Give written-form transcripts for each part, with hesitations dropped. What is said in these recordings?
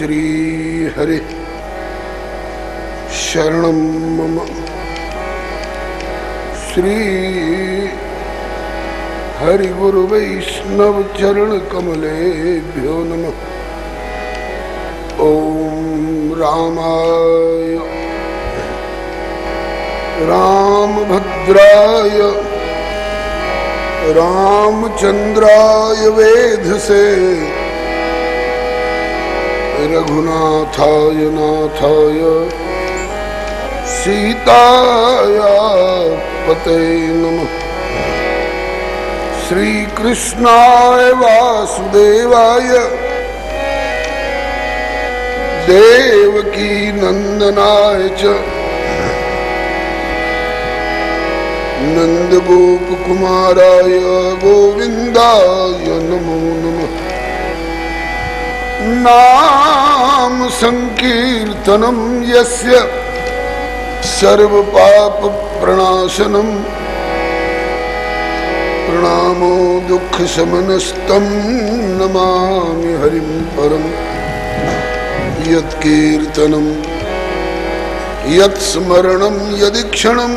श्री हरि शरणं मम। श्री हरि गुरु वैष्णव चरण कमलेभ्यो नमः। ओम रामाय रामभद्राय रामचंद्राय वेधसे रघुनाथाय नाथाय सीताया पते नमः। श्री कृष्णाय वासुदेवाय देवकी नंदनाय च नंद गोप कुमाराय गोविंदाय नमो नमः। नाम संकीर्तनम यस्य सर्व पाप प्रणाशनम प्रणामो दुख शमनस्तम नमामि हरिं परम। यत्कीर्तनम यत्स्मरणम यदीक्षणम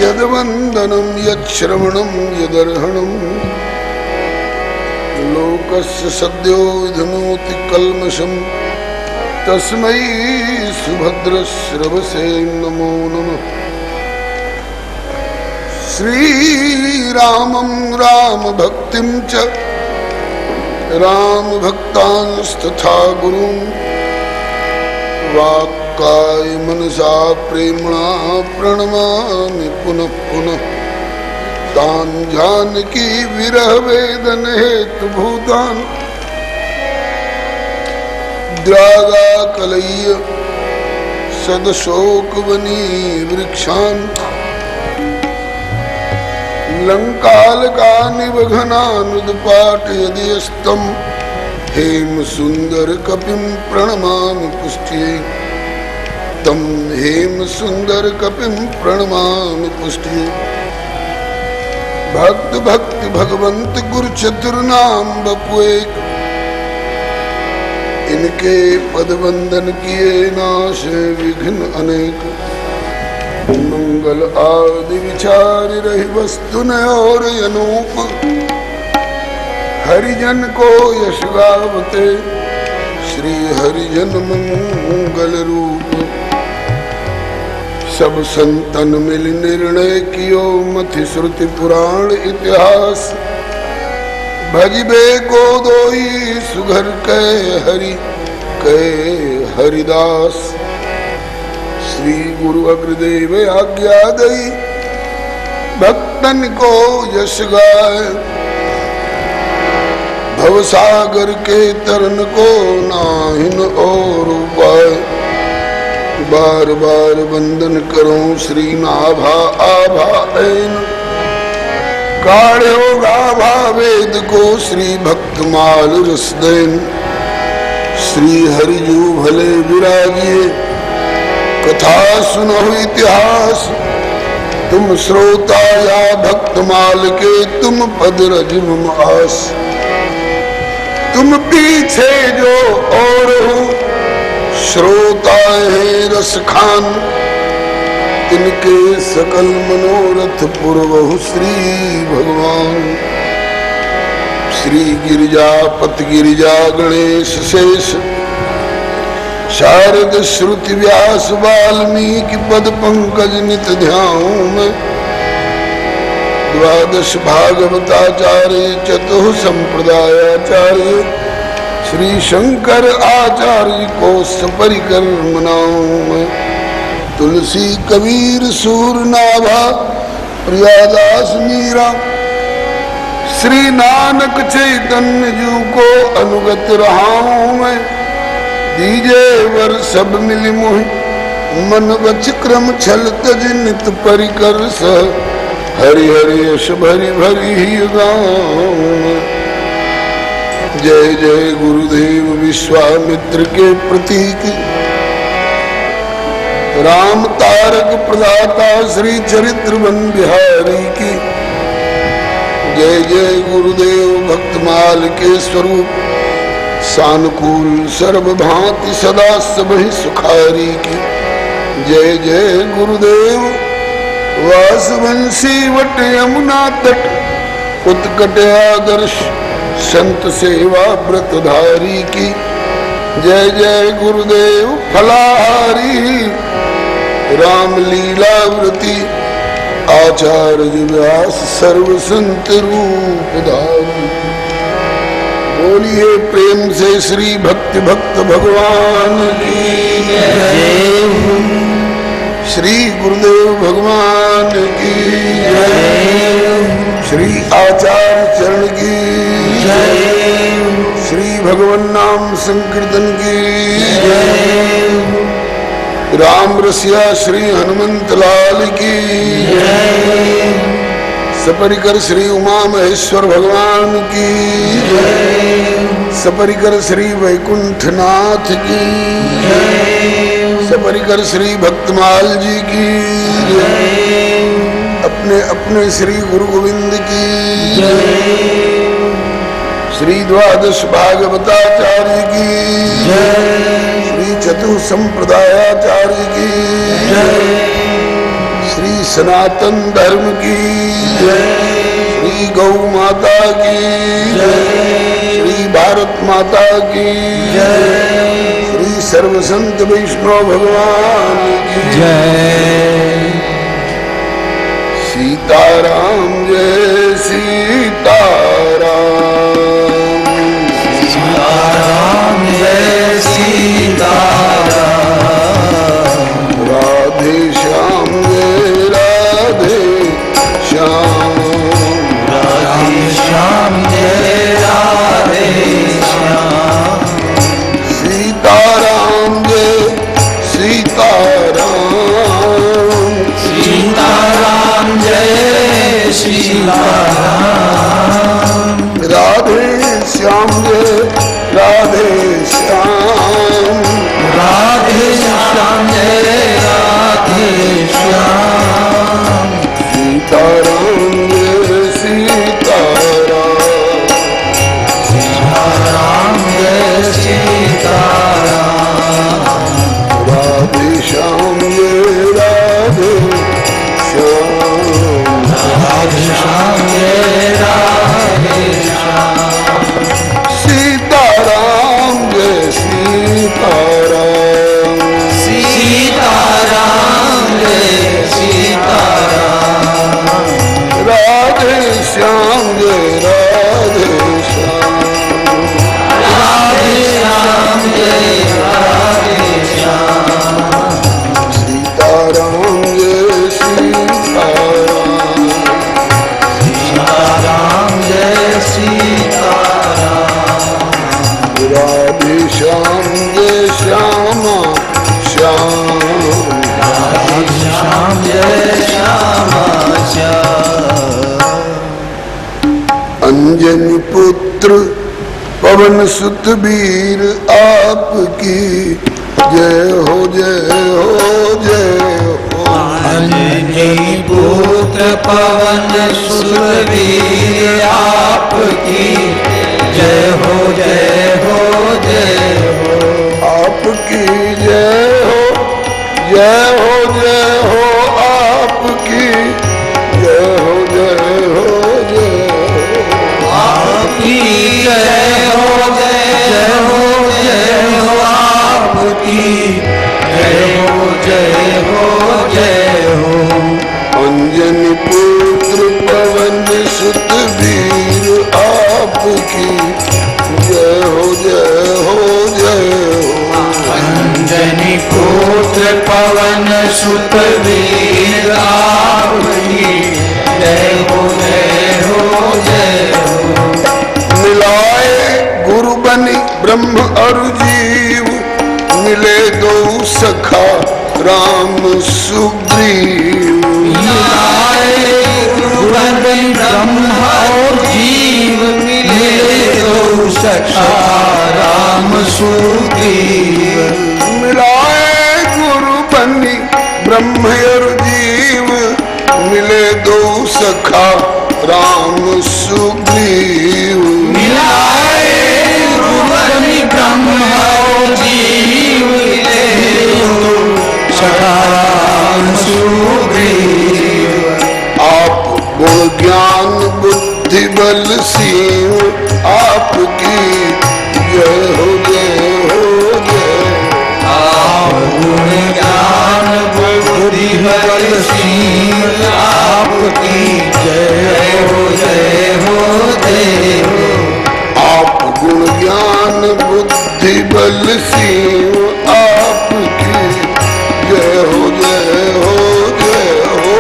यद्वंदनम यच्छ्रवणम यदर्हणम लोकस्य सद्यो विधनोति कल्मषम् तस्मै सुभद्रश्रवसे नमो नमः। श्रीरामं रामभक्तिं च रामभक्तांस्तथा गुरुन् वाक्काय मनसा प्रेम्णा प्रणमामि पुनः पुनः। तान जानकी विरह वेदन हेतु भूतान द्रागा कलय्य सदशोक वनी वृक्षान लंकालका निवघनानुदपाट यदिस्तम हेम सुंदर कपिम प्रणमामि पुष्टिये तम हेम सुंदर कपिम प्रणमामि पुष्टिये। भक्त भक्ति भगवंत गुरु चतुर्नाम बपुएक इनके पद वंदन किए नाश विघ्न अनेक। मंगल आदि विचार रही वस्तु न और अनूप हरिजन को यश गावते श्री हरिजन मंगल रूप। सब संतन मिल निर्णय कियो मथि श्रुति पुराण इतिहास भजिबे को दोई सुघर कै हरिदास। श्री गुरु अग्रदेव आज्ञा दई भक्तन को यश गाय भवसागर के तरन को नाहिन और उपाय। बार बार वंदन करो श्री नाभा आभा ऐन काढ़ो गाभा वेद को श्री भक्तमाल रसदैन। श्री हरिजू भले विराजिए कथा सुनो इतिहास तुम श्रोता या भक्तमाल के तुम पद रजम आस। तुम पीछे जो और हो श्रोता है रस खान तिनके सकल मनोरथ पुरवहु श्री भगवान। श्री गिरिजापति गिरिजा गणेश शेष शारद श्रुति व्यास वाल्मीकि पद पंकज नित ध्याऊं मैं। द्वादश भागवताचार्य चतुः संप्रदायाचार्य श्री शंकर आचार्य को सपरिकर मनाऊं मैं। तुलसी कबीर सूर नाभा प्रियादास मीरा श्री नानक चैतन्य जू को अनुगत रहाऊं मैं। दीजे वर सब मिली मोहि मन वच क्रम छल तज नित परिकर स हरि हरि यश भरी भरी ही गाऊं। जय जय गुरुदेव विश्वामित्र के प्रतीक राम तारक प्रदाता श्री चरित्र वन बिहारी की। जय जय गुरुदेव भक्तमाल के स्वरूप सानुकूल सर्वभांति सदा सबहि सुखारी की। जय जय गुरुदेव वासवंशी वट यमुना तट उत्कट आदर्श संत सेवा व्रतधारी की। जय जय गुरुदेव फलाहारी राम लीला व्रती आचार्य व्यास सर्व संत रूपधारी। बोलिए प्रेम से श्री भक्ति भक्त भगवान की जय। श्री गुरुदेव भगवान की जय। श्री आचार्य चरण की जय। श्री भगवान नाम संकीर्तन की जय। राम रसिया श्री हनुमंत लाल की जय। सपरिकर श्री उमा महेश्वर भगवान की जय। सपरिकर श्री वैकुंठनाथ की जय। सपरिकर श्री भक्तमाल जी की जय। अपने अपने श्री गुरु गोविंद की जय। श्री द्वादश भागवताचार्य की जय। श्री चतुः संप्रदायाचार्य की जय। श्री सनातन धर्म की जय। श्री गौ माता की जय। श्री भारत माता की जय। श्री सर्व संत वैष्णव भगवान की जय। सीताराम जय सीताराम। सीताराम जय सीताराम। राधे श्याम जय राधे श्याम। राधे श्याम जय राधे श्याम। सीताराम जय सीताराम। सीताराम जय सीताराम। राधे श्याम जय राधे श्याम। राधे श्याम जय राधे श्याम। सीताराम जय सीताराम। सीताराम जय सीताराम। राधे श्याम जय राधे श्याम। राधे श्याम जय राधे श्याम। सीताराम जय सीताराम। सीताराम जय सीताराम। राधे श्याम जय राधे श्याम। राधे श्याम जय राधे श्याम। सीताराम जय सीताराम। सीताराम जय सीताराम। राधे श्याम जय श्यामा श्याम। राधे श्याम जय श्यामा श्याम। अंजनी पुत्र पवन सुत वीर आपकी जय हो जय हो जय हो। अंजनी पुत्र पवन सुत वीर आपकी जय हो जय हो जय हो। आपकी जय हो जय हो जय हो। आपकी जय हो जय हो जय हो। आपकी जय हो जय हो जय हो। आपकी जय हो जय हो जय हो। अंजनी पुत्र पवन सुत वीर आपकी जय हो जय हो जय हो। अंजनी पुत्र पवन सुत वीर आपकी जय हो जय हो जय हो। मिलाए गुरु बनि ब्रह्म और जीव मिले दो सखा राम सुग्रीव। मिलाए गुरु बनि ब्रह्म और जीव मिले दो सखा राम सुग्रीव। मिलाए गुरु बनि ब्रह्म और जीव मिले दो सखा राम सुग्रीव। मिलाए गुरु बनि गुण ज्ञान बुद्धि बल सीम आपकी जय हो जय हो जय हो।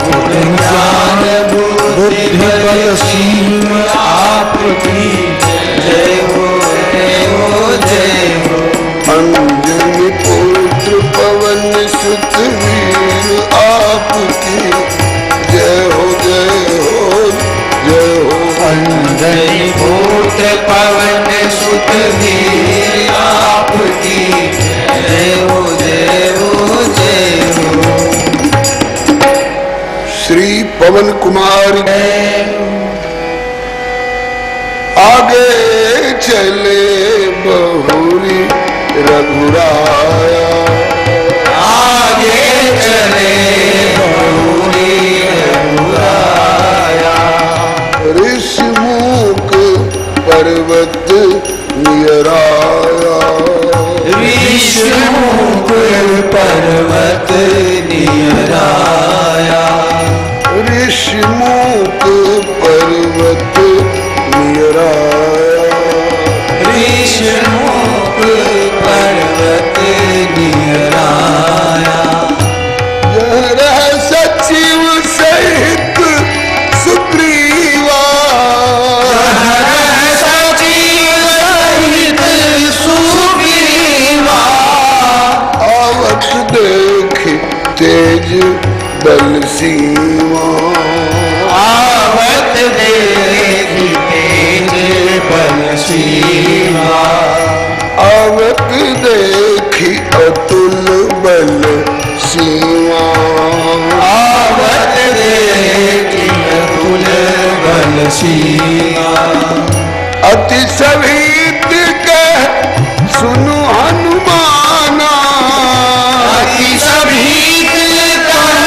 गुण ज्ञान बुद्धि बल सीम आपकी जय हो जय हो जय हो। अंजनी पुत्र पवन सुत वीर आपकी जय हो जय हो जय हो। अंजनी पुत्र पवन सुत वीर आपकी जय हो जय हो जय हो। श्री पवन कुमार आगे चले बहुरी रघुराया, आगे चले बहुरी रघुराया। ऋषिमुख पर्वत नियराया, ऋषिमुख पर्वत नियराया। ऋषिमुख पर्वत नियराया, ऋषिमुख पर्वत नियराया। यह सचिव सहित सुग्रीवा, सचिव सहित सुग्रीवा। आवत देख तेज बल सीमा, आवत देखी तेज बल सीमा। आवत देखी अतुल बल सीमा, आवत देखी अतुल बल सीमा। अति सभीत कह सुनु हनुमाना, अति सभीत कह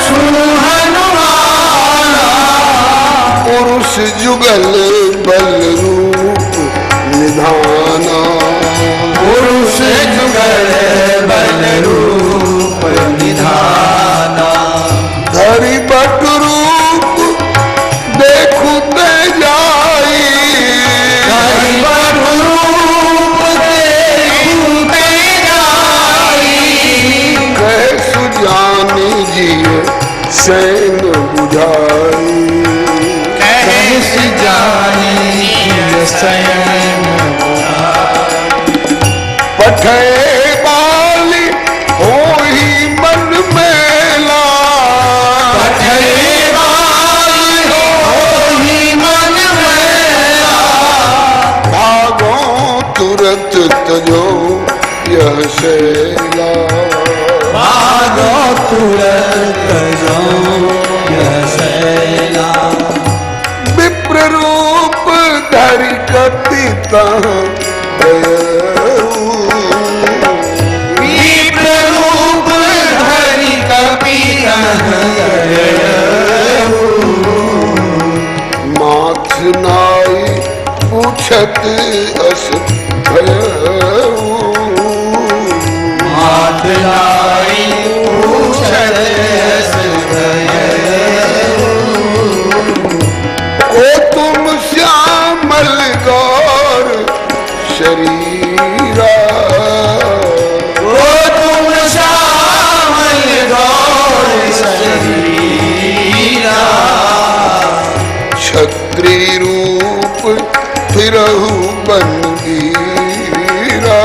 सुनु हनुमाना। पुरुष जुगल बल रूप निधाना, पुरुष जुगल बल रूप निधाना। धरि बट रूप देखु ते जाई, धरि बट रूप देखु ते जाई। कह सुजानी जिय सैन बुझाई, कैस जानी सैन पठे बाली होई मन मेला, पठे बाली होई मन मेला। भागो तुरत तजो यह शैला, भागो तुरंत जाओ यह शैला। विप्र रूप धरि कपिता विप्र रूप धरि कपितः माथ नाई पूछत अस भयऊ, मात लाई पूछत अस भयऊ। ओ तुम श्यामल गौर शरीरा, ओ तुम श्यामल गौर शरीरा। क्षत्रिय रूप फिरहु बनवीरा,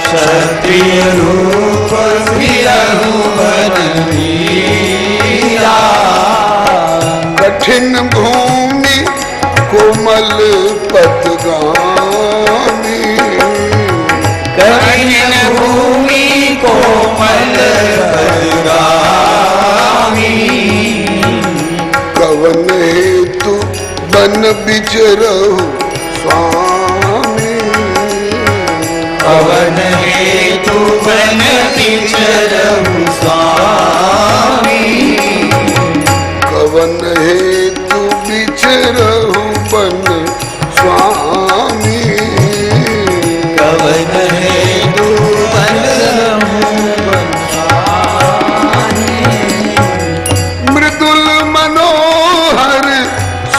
क्षत्रिय रूप फिरहु बनवीरा। कठिन भूमि कोमल पदगामी, कठिन भूमि कोमल पदगामी। कवन हेतु बन बिचरहु स्वामी, पवन हेतु बन बिचरहु स्वामी। कवन हेतु बिचरहु बन स्वामी, कवन हेतु बन स्वामी। मृदुल मनोहर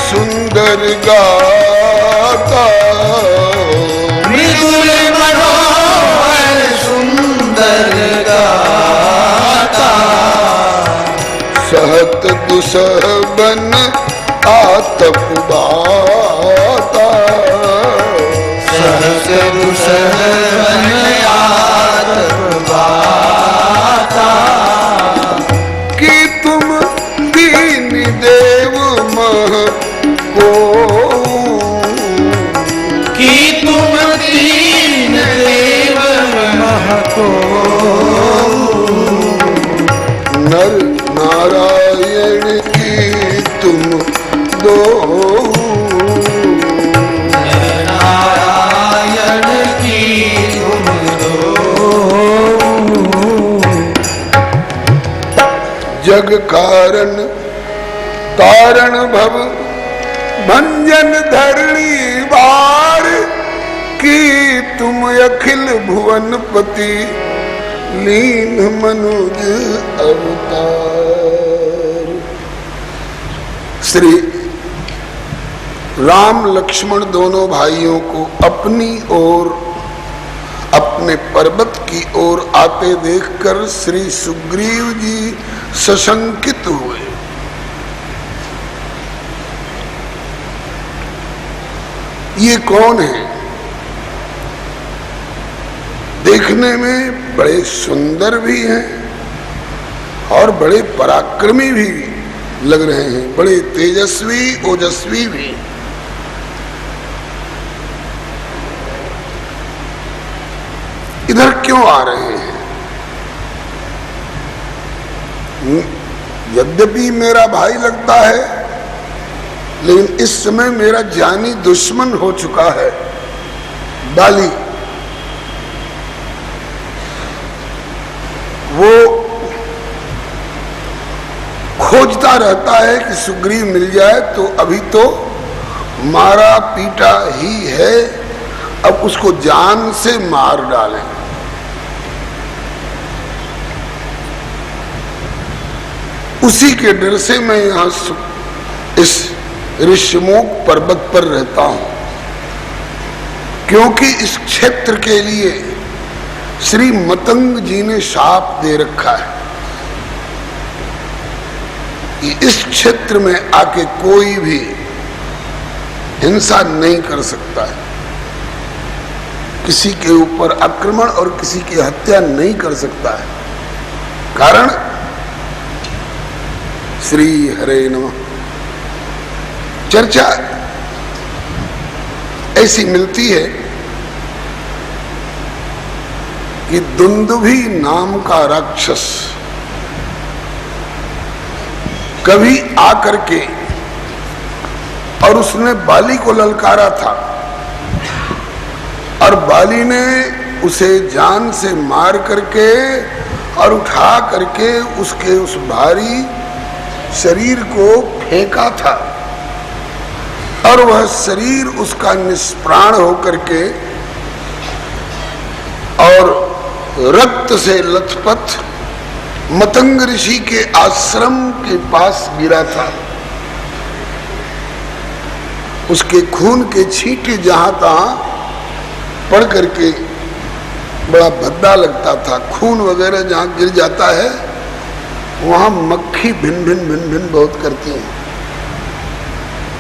सुंदर गाय, सहत दुसह बन आतप बाता। सहस दुसह बन आतप बाता। कि तुम दीन देव मह को, कि तुम दीन देव मह को, नर नारायण की तुम दो। नारायण की तुम दो। जग कारण तारण भव भंजन धरणी बार। की तुम अखिल भुवन पति लीन मनुज अवतार। श्री राम लक्ष्मण दोनों भाइयों को अपनी ओर, अपने पर्वत की ओर आते देखकर श्री सुग्रीव जी सशंकित हुए। ये कौन है? देखने में बड़े सुंदर भी हैं और बड़े पराक्रमी भी लग रहे हैं, बड़े तेजस्वी ओजस्वी भी। इधर क्यों आ रहे हैं? यद्यपि मेरा भाई लगता है, लेकिन इस समय मेरा जानी दुश्मन हो चुका है बाली। वो खोजता रहता है कि सुग्रीव मिल जाए, तो अभी तो मारा पीटा ही है, अब उसको जान से मार डालें। उसी के डर से मैं यहां इस ऋषिमुख पर्वत पर रहता हूं, क्योंकि इस क्षेत्र के लिए श्री मतंग जी ने शाप दे रखा है कि इस क्षेत्र में आके कोई भी हिंसा नहीं कर सकता है, किसी के ऊपर आक्रमण और किसी की हत्या नहीं कर सकता है। कारण श्री हरे नमः। चर्चा ऐसी मिलती है कि दुंदुभी नाम का राक्षस कभी आकर के और उसने बाली को ललकारा था, और बाली ने उसे जान से मार करके और उठा करके उसके उस भारी शरीर को फेंका था, और वह शरीर उसका निष्प्राण होकर के और रक्त से लथपथ मतंग ऋषि के आश्रम के पास गिरा था। उसके खून के छींटे जहां तहां पड़ करके बड़ा भद्दा लगता था। खून वगैरह जहां गिर जाता है वहां मक्खी भिन भिन बहुत करती है।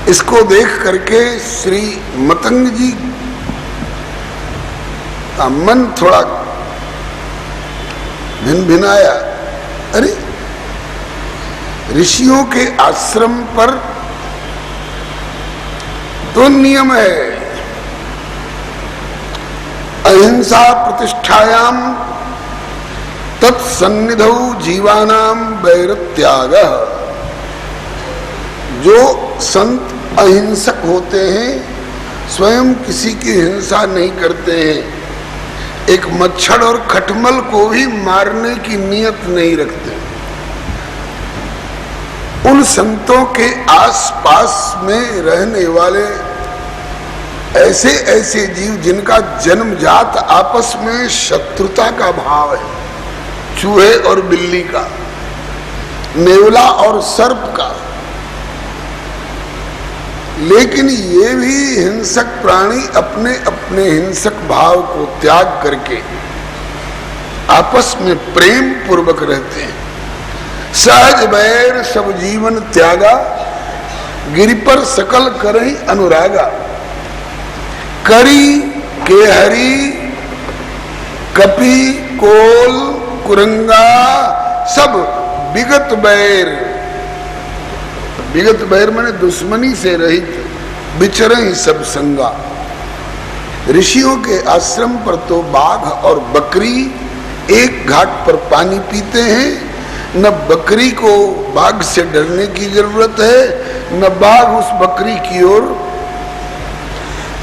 इसको देख करके श्री मतंग जी का मन थोड़ा भिन आया। अरे ऋषियों के आश्रम पर तो नियम है, अहिंसा प्रतिष्ठायाम तत्सन्निधौ जीवानाम वैरत्यागः। जो संत अहिंसक होते हैं स्वयं किसी की हिंसा नहीं करते हैं, एक मच्छर और खटमल को भी मारने की नियत नहीं रखते। उन संतों के आसपास में रहने वाले ऐसे ऐसे जीव जिनका जन्मजात आपस में शत्रुता का भाव है, चूहे और बिल्ली का, नेवला और सर्प का, लेकिन ये भी हिंसक प्राणी अपने अपने हिंसक भाव को त्याग करके आपस में प्रेम पूर्वक रहते हैं। सहज बैर सब जीवन त्यागा, गिरि पर सकल करहि अनुरागा। करी के हरि कपि कोल कुरंगा, सब विगत बैर, विगत बैर माने दुश्मनी से रहित, विचरहि सब संगा। ऋषियों के आश्रम पर तो बाघ और बकरी एक घाट पर पानी पीते हैं, न बकरी को बाघ से डरने की जरूरत है, न बाघ उस बकरी की ओर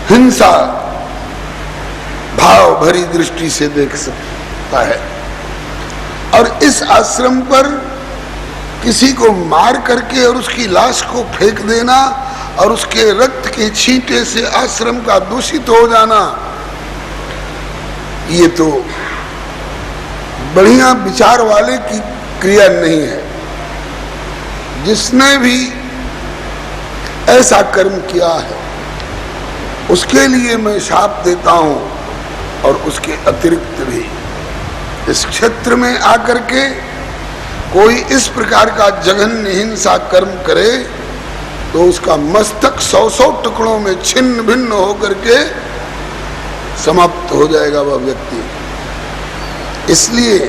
हिंसा भाव भरी दृष्टि से देख सकता है। और इस आश्रम पर किसी को मार करके और उसकी लाश को फेंक देना और उसके रक्त के छींटे से आश्रम का दूषित हो जाना, ये तो बढ़िया विचार वाले की क्रिया नहीं है। जिसने भी ऐसा कर्म किया है उसके लिए मैं शाप देता हूं, और उसके अतिरिक्त भी इस क्षेत्र में आकर के कोई इस प्रकार का जघन्य हिंसा कर्म करे तो उसका मस्तक 100 टुकड़ों में छिन्न भिन्न होकर के समाप्त हो जाएगा वह व्यक्ति। इसलिए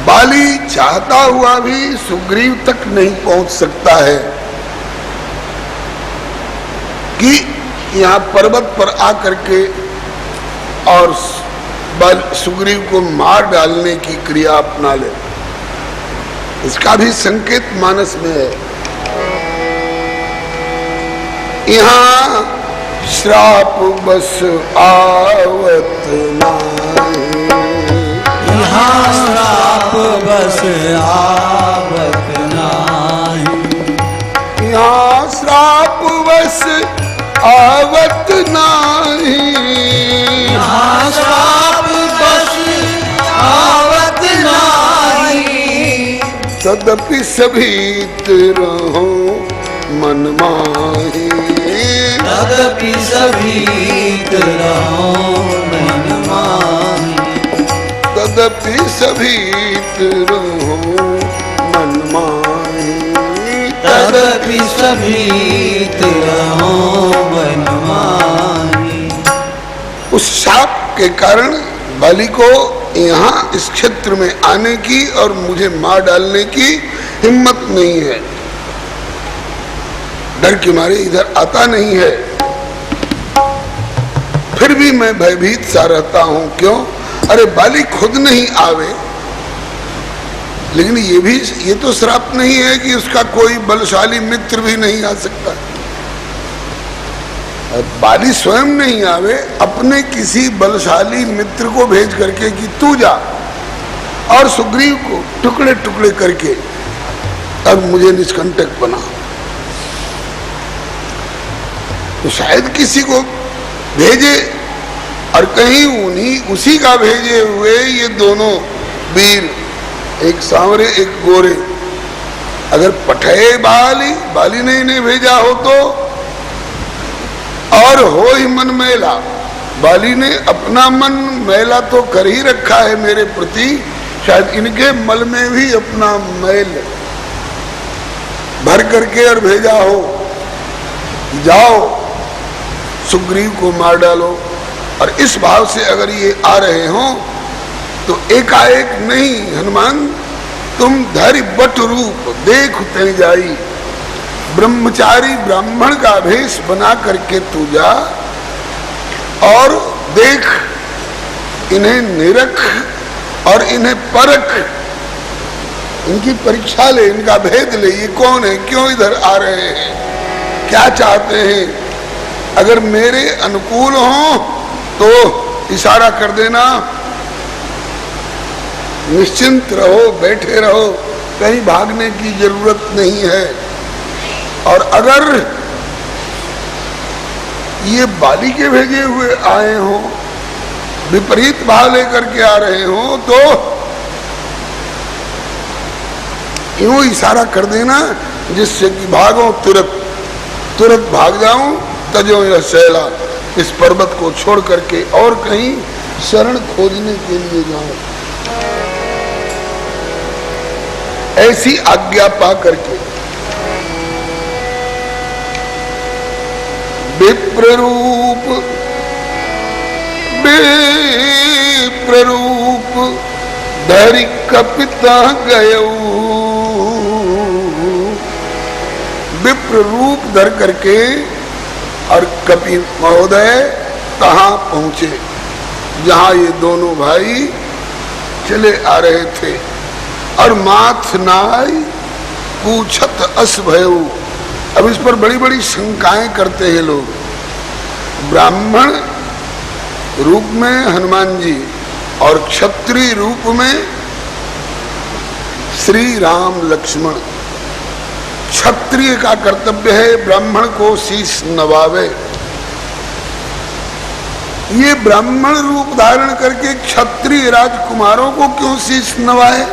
बाली चाहता हुआ भी सुग्रीव तक नहीं पहुंच सकता है कि यहाँ पर्वत पर आकर के और सुग्रीव को मार डालने की क्रिया अपना ले। इसका भी संकेत मानस में है। यहाँ श्राप बस आवत नाही, यहाँ श्राप बस आवत नाही, यहाँ श्राप बस आवत नाही, यहाँ श्राप बस आवत नाही। तदपि सभीत रहो मन माही, तदपि सभीत रहो मन माही, तदपि सभीत रहो मन माही, तदपि सभीत रहो मन माही। उस शाप के कारण बाली को यहाँ इस क्षेत्र में आने की और मुझे मार डालने की हिम्मत नहीं है। डर के मारे इधर आता नहीं है। फिर भी मैं भयभीत सा रहता हूं। क्यों? अरे बाली खुद नहीं आवे, लेकिन ये तो श्राप नहीं है कि उसका कोई बलशाली मित्र भी नहीं आ सकता। बाली स्वयं नहीं आवे, अपने किसी बलशाली मित्र को भेज करके कि तू जा और सुग्रीव को टुकड़े टुकड़े करके अब मुझे निष्कंटक बना। तो शायद किसी को भेजे और कहीं उसी का भेजे हुए ये दोनों वीर, एक सांवरे एक गोरे, अगर पठे बाली ने इन्हें भेजा हो तो, और हो ही मन मैला, बाली ने अपना मन मैला तो कर ही रखा है मेरे प्रति, शायद इनके मल में भी अपना मैल भर करके और भेजा हो, जाओ सुग्रीव को मार डालो। और इस भाव से अगर ये आ रहे हो तो एकाएक नहीं, हनुमान तुम धरि बट रूप देख ते जाई, ब्रह्मचारी ब्राह्मण का भेष बना करके तू जा और देख, इन्हें निरख और इन्हें परख, इनकी परीक्षा ले, इनका भेद ले, ये कौन है, क्यों इधर आ रहे हैं, क्या चाहते हैं। अगर मेरे अनुकूल हो तो इशारा कर देना, निश्चिंत रहो, बैठे रहो, कहीं भागने की जरूरत नहीं है। और अगर ये बाली के भेजे हुए आए हो, विपरीत भाव लेकर के आ रहे हो, तो यूं इशारा कर देना जिससे कि भागो, तुरंत भाग जाऊं, तजो यह शैला, इस पर्वत को छोड़ करके और कहीं शरण खोजने के लिए जाऊं। ऐसी आज्ञा पा करके विप्ररूप धरि कपिता गयऊ। विप्र रूप धर करके और कपि महोदय कहाँ पहुंचे, जहां ये दोनों भाई चले आ रहे थे। और माथ नाई पूछत अस भयऊ। अब इस पर बड़ी बड़ी शंकाएं करते हैं लोग। ब्राह्मण रूप में हनुमान जी और क्षत्रिय रूप में श्री राम लक्ष्मण। क्षत्रिय का कर्तव्य है ब्राह्मण को शीश नवावे। ये ब्राह्मण रूप धारण करके क्षत्रिय राजकुमारों को क्यों शीश नवाए?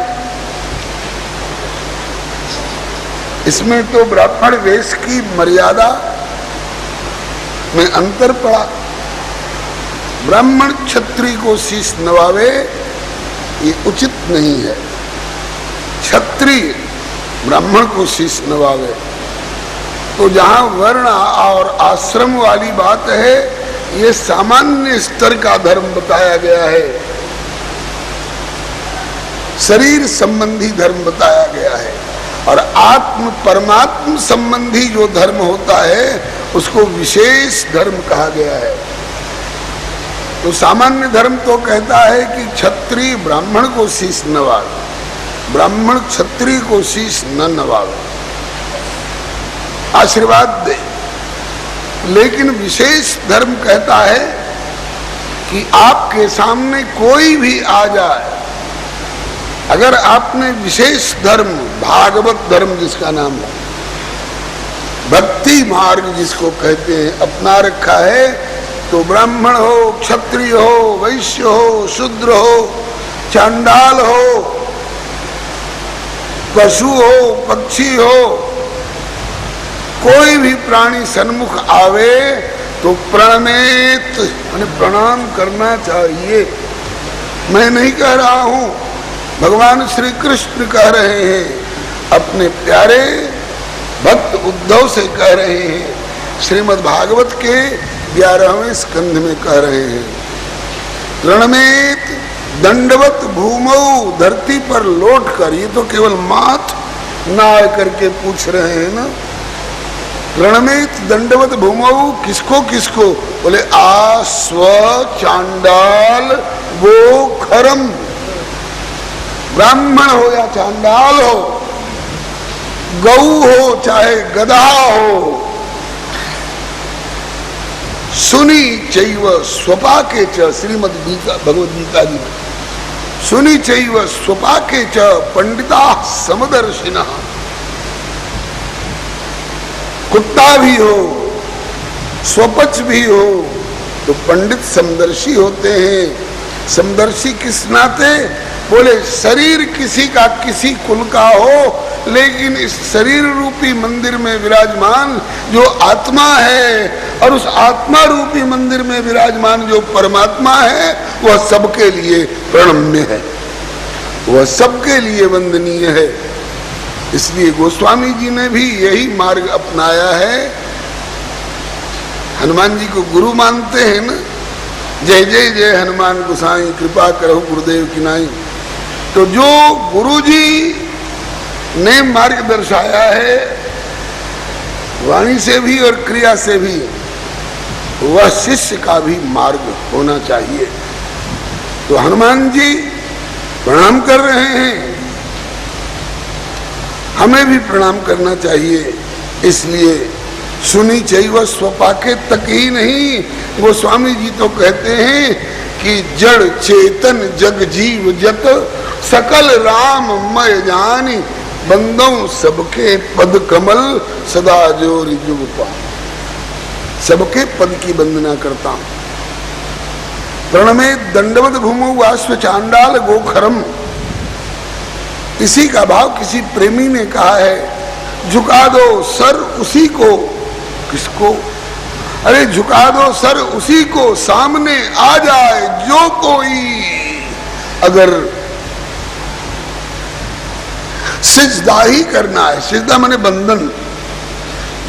इसमें तो ब्राह्मण वेश की मर्यादा में अंतर पड़ा। ब्राह्मण क्षत्रिय को शीश नवावे ये उचित नहीं है। क्षत्रिय ब्राह्मण को शीश नवावे। तो जहां वर्ण और आश्रम वाली बात है, ये सामान्य स्तर का धर्म बताया गया है, शरीर संबंधी धर्म बताया गया है। और आत्म परमात्म संबंधी जो धर्म होता है उसको विशेष धर्म कहा गया है। तो सामान्य धर्म तो कहता है कि क्षत्रिय ब्राह्मण को शीश नवावे, ब्राह्मण क्षत्रिय को शीश न नवावे, आशीर्वाद दे। लेकिन विशेष धर्म कहता है कि आपके सामने कोई भी आ जाए, अगर आपने विशेष धर्म, भागवत धर्म जिसका नाम है, भक्ति मार्ग जिसको कहते हैं, अपना रखा है, तो ब्राह्मण हो, क्षत्रिय हो, वैश्य हो, शूद्र हो, चांडाल हो, पशु हो, पक्षी हो, कोई भी प्राणी सन्मुख आवे तो प्रणमेत माने प्रणाम करना चाहिए। मैं नहीं कह रहा हूं, भगवान श्री कृष्ण कह रहे हैं, अपने प्यारे भक्त उद्धव से कह रहे हैं, श्रीमद् भागवत के 11वें स्कंध में कह रहे हैं। प्रणमेत दंडवत भूमौ, धरती पर लौट कर, ये तो केवल माथ नाय करके पूछ रहे हैं ना। प्रणमेत दंडवत भूमौ, किसको किसको? बोले आस्व चांडाल गो खरम। ब्राह्मण हो या चांडाल हो, गौ हो चाहे गधा हो, सुनी चैव स्वपाके च, श्रीमद् गीता भगवद गीता जी में, सुनी चैव स्वपाके च पंडिता समदर्शिनः। कुत्ता भी हो, स्वपच भी हो, तो पंडित समदर्शी होते हैं। समदर्शी किस नाते? बोले शरीर किसी का किसी कुल का हो, लेकिन इस शरीर रूपी मंदिर में विराजमान जो आत्मा है और उस आत्मा रूपी मंदिर में विराजमान जो परमात्मा है, वह सबके लिए प्रणम्य है, वह सबके लिए वंदनीय है। इसलिए गोस्वामी जी ने भी यही मार्ग अपनाया है। हनुमान जी को गुरु मानते हैं ना, जय जय जय हनुमान गोसाई कृपा करहु गुरुदेव की नाई। तो जो गुरु जी ने मार्ग दर्शाया है, वाणी से भी और क्रिया से भी, वह शिष्य का भी मार्ग होना चाहिए। तो हनुमान जी प्रणाम कर रहे हैं, हमें भी प्रणाम करना चाहिए। इसलिए सुनी चाहिए स्वपाके तक ही नहीं, गोस्वामी जी तो कहते हैं कि जड़ चेतन जग जीव जत सकल राममय जानी, बंदों सबके पद कमल सदा जोरी जुग पा। सबके पद की वंदना करता हूं। प्रणमे दंडवत भूमौ वास्व चांडाल गोखरम। इसी का भाव किसी प्रेमी ने कहा है, झुका दो सर उसी को। किसको? अरे झुका दो सर उसी को, सामने आ जाए जो कोई। अगर सिजदा ही करना है। सिजदा माने बंधन,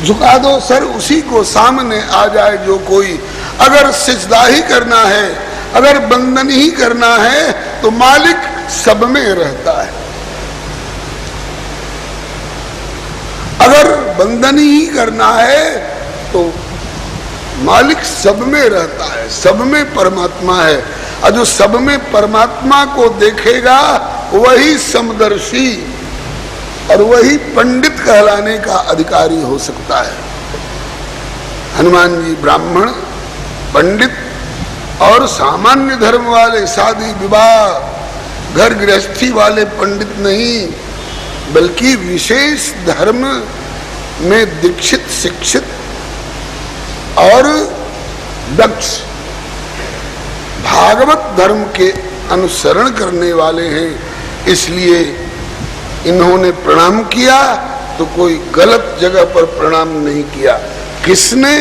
झुका दो सर उसी को सामने आ जाए जो कोई। अगर सिजदा ही करना है, अगर बंधन ही करना है तो मालिक सब में रहता है। अगर बंधन ही करना है तो मालिक सब में रहता है, सब में परमात्मा है। और जो सब में परमात्मा को देखेगा वही समदर्शी और वही पंडित कहलाने का अधिकारी हो सकता है। हनुमान जी ब्राह्मण, पंडित और सामान्य धर्म वाले, शादी विवाह घर गृहस्थी वाले पंडित नहीं, बल्कि विशेष धर्म में दीक्षित, शिक्षित और दक्ष भागवत धर्म के अनुसरण करने वाले हैं। इसलिए इन्होंने प्रणाम किया तो कोई गलत जगह पर प्रणाम नहीं किया। किसने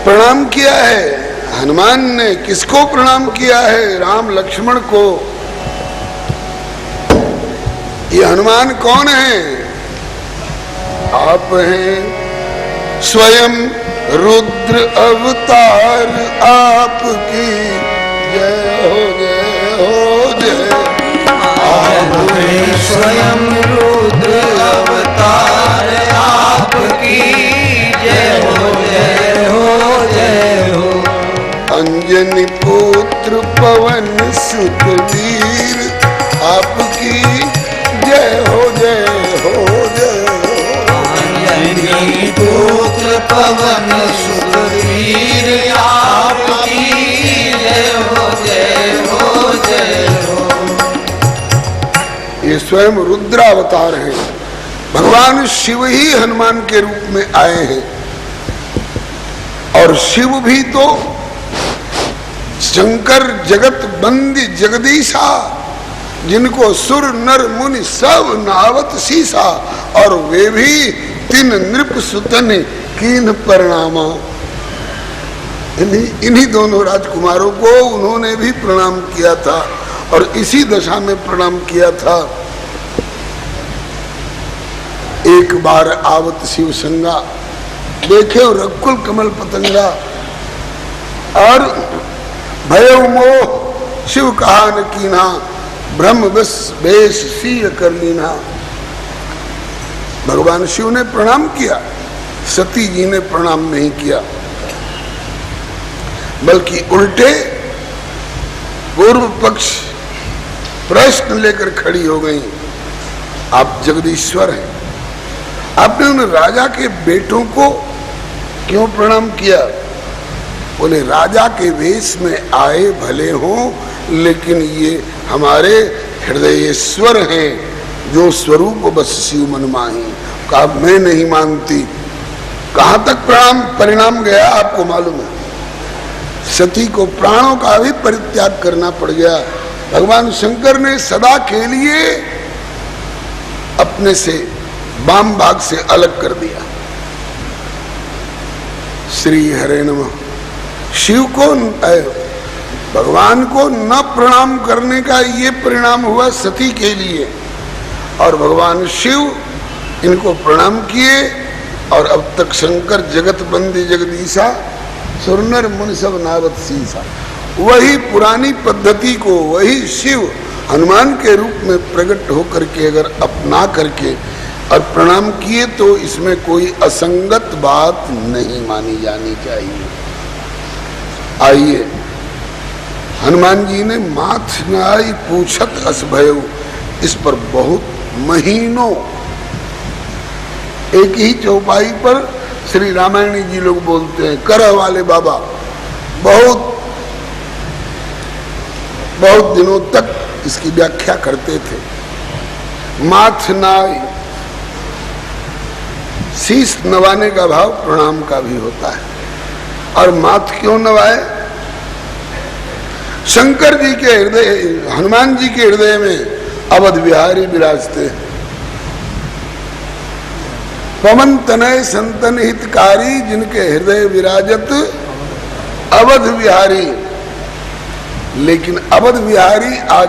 प्रणाम किया है? हनुमान ने। किसको प्रणाम किया है? राम लक्ष्मण को। ये हनुमान कौन है? आप हैं स्वयं रुद्र अवतार, आपकी जय हो जय हो जय। आप हैं स्वयं रुद्र अवतार, आपकी जय हो जय हो जय हो। अंजनी पुत्र पवन सुत वीर, आपकी जय हो जय हो जय हो। अंजनी पुत्र पवन सुत वीर, आपकी जय हो जय हो जय हो। ये स्वयं रुद्रावतार हैं। भगवान शिव ही हनुमान के रूप में आए हैं। और शिव भी तो शंकर जगत बंदी जगदीशा, जिनको सुर नर मुनि सब नावत सीसा, और वे भी तीन नृप सुतन कीन प्रणामा। इन्हीं दोनों राजकुमारों को उन्होंने भी प्रणाम किया था और इसी दशा में प्रणाम किया था। एक बार आवत शिव संगा, देखे रकुल कमल पतंगा, और भयउ मोह शिव कहा न कीना, ब्रह्म बस बेश सीय कर लीना। भगवान शिव ने प्रणाम किया, सती जी ने प्रणाम नहीं किया, बल्कि उल्टे पूर्व पक्ष प्रश्न लेकर खड़ी हो गई। आप जगदीश्वर हैं, आपने उन राजा के बेटों को क्यों प्रणाम किया? बोले राजा के वेश में आए भले हों, लेकिन ये हमारे हृदयेश्वर हैं, जो स्वरूप बस शिव मन माही। कहा मैं नहीं मानती। कहां तक परिणाम गया आपको मालूम है? सती को प्राणों का भी परित्याग करना पड़ गया। भगवान शंकर ने सदा के लिए अपने से वाम भाग से अलग कर दिया। श्री हरे नमः। शिव को भगवान को न प्रणाम करने का ये परिणाम हुआ सती के लिए, और भगवान शिव इनको प्रणाम किए, और अब तक शंकर जगत बंदी जगदीशा, सुरनर मुनि सब नावत सीसा। वही पुरानी पद्धति को वही शिव हनुमान के रूप में प्रकट होकर के अगर अपना करके और प्रणाम किए तो इसमें कोई असंगत बात नहीं मानी जानी चाहिए। आइए, हनुमान जी ने माथ नाई पूछत अस भयउ, इस पर बहुत महीनों एक ही चौपाई पर श्री रामायणी जी लोग बोलते हैं, करह वाले बाबा बहुत दिनों तक इसकी व्याख्या करते थे। माथ नाई, शीश नवाने का भाव प्रणाम का भी होता है। और माथ क्यों नवाए? शंकर जी के हृदय, हनुमान जी के हृदय में अवध विहारी विराजते हैं। पवन तनय संतन हितकारी, जिनके हृदय विराजत अवध विहारी। लेकिन अवध विहारी आज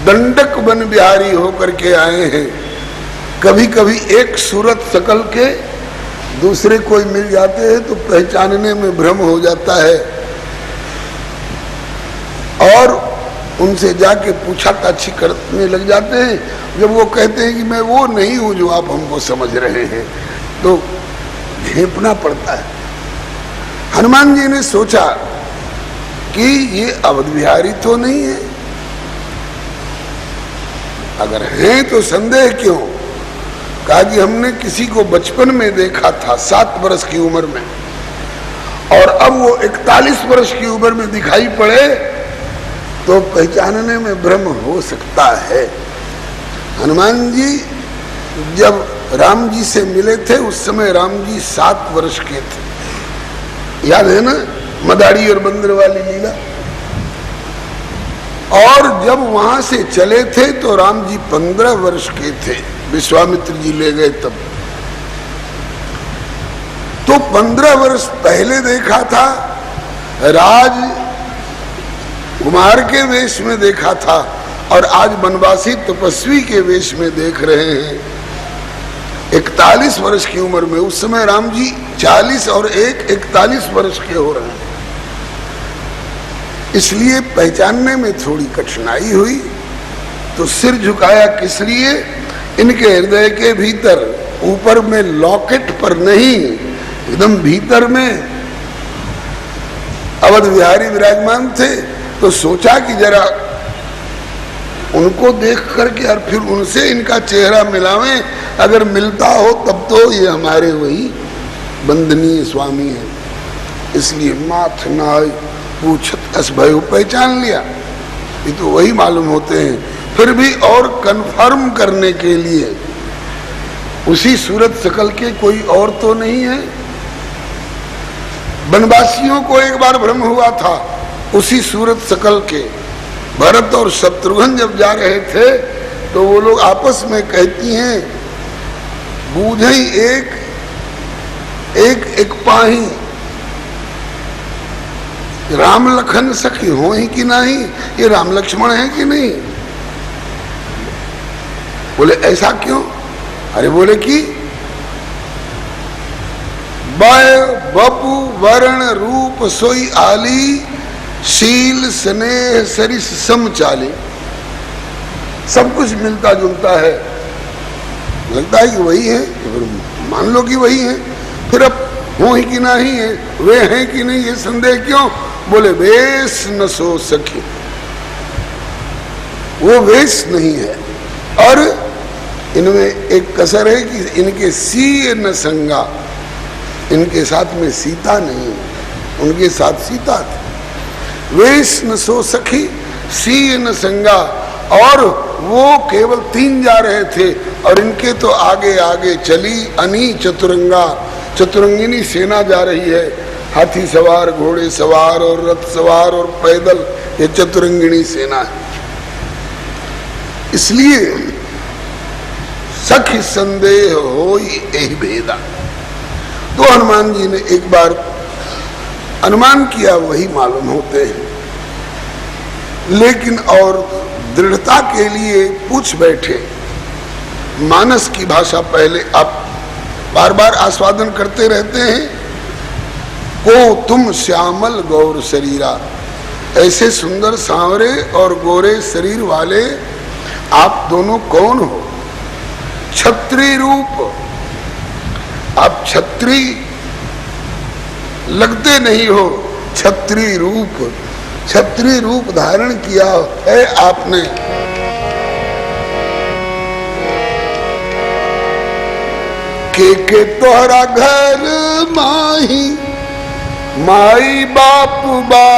दंडक वन बिहारी होकर के आए हैं। कभी कभी एक सूरत शकल के दूसरे कोई मिल जाते हैं तो पहचानने में भ्रम हो जाता है, और उनसे जाके पूछा ताछी करने लग जाते हैं। जब वो कहते हैं कि मैं वो नहीं हूं जो आप हमको समझ रहे हैं, तो झेपना पड़ता है। हनुमान जी ने सोचा कि ये अवध बिहारी तो नहीं है, अगर हैं तो संदेह क्यों। कहा कि हमने किसी को बचपन में देखा था 7 वर्ष की उम्र में, और अब वो 41 वर्ष की उम्र में दिखाई पड़े तो पहचानने में भ्रम हो सकता है। हनुमान जी जब राम जी से मिले थे उस समय राम जी 7 वर्ष के थे, याद है ना, मदारी और बंदर वाली लीला। और जब वहां से चले थे तो राम जी 15 वर्ष के थे, विश्वामित्र जी ले गए तब। तो 15 वर्ष पहले देखा था, राज कुमार के वेश में देखा था, और आज वनवासी तपस्वी के वेश में देख रहे हैं। 41 वर्ष की उम्र में, उस समय राम जी 40 और 41 वर्ष के हो रहे हैं, इसलिए पहचानने में थोड़ी कठिनाई हुई। तो सिर झुकाया किस लिए? इनके हृदय के भीतर, ऊपर में लॉकेट पर नहीं, एकदम भीतर में अवध बिहारी विराजमान थे। तो सोचा कि जरा उनको देख करके और फिर उनसे इनका चेहरा मिलावें, अगर मिलता हो तब तो ये हमारे वही बंदनीय स्वामी हैं। इसलिए माथ नाई पूछत अस भयो पहचान लिया, ये तो वही मालूम होते हैं। फिर भी और कंफर्म करने के लिए उसी सूरत शकल के कोई और तो नहीं है। वनवासियों को एक बार भ्रम हुआ था उसी सूरत शकल के। भरत और शत्रुघ्न जब जा रहे थे तो वो लोग आपस में कहती हैं, बूझई एक एक एक पाही, राम लखन सखी हो ही कि नहीं, ये राम लक्ष्मण है कि नहीं। बोले ऐसा क्यों? अरे बोले कि बय बपु वर्ण रूप सोई आली, शील स्नेह सरिस समचाली। सब कुछ मिलता जुलता है, लगता है कि वही है, मान लो कि वही है। फिर अब हो ही कि नहीं है, वे हैं कि नहीं, ये संदेह क्यों? बोले वेश न सो सके, वो वेश नहीं है। और इनमें एक कसर है कि इनके सीय न संगा, इनके साथ में सीता नहीं, उनके साथ सीता थी। वेश न सो सखी सीय न संगा, और वो केवल 3 जा रहे थे और इनके तो आगे आगे चली अनी चतुरंगा, चतुरंगिनी सेना जा रही है। हाथी सवार, घोड़े सवार और रथ सवार और पैदल, ये चतुरंगिनी सेना है। इसलिए सखी संदेह हो यही भेदा। तो हनुमान जी ने एक बार अनुमान किया, वही मालूम होते हैं। लेकिन और दृढ़ता के लिए पूछ बैठे। मानस की भाषा पहले आप बार बार आस्वादन करते रहते हैं। को तुम श्यामल गौर शरीरा, ऐसे सुंदर सांवरे और गोरे शरीर वाले आप दोनों कौन हो? क्षत्रिय रूप, आप क्षत्रिय लगते नहीं हो, क्षत्रिय रूप, क्षत्रिय रूप धारण किया है आपने। के तोहरा घर माही, माई बाप बा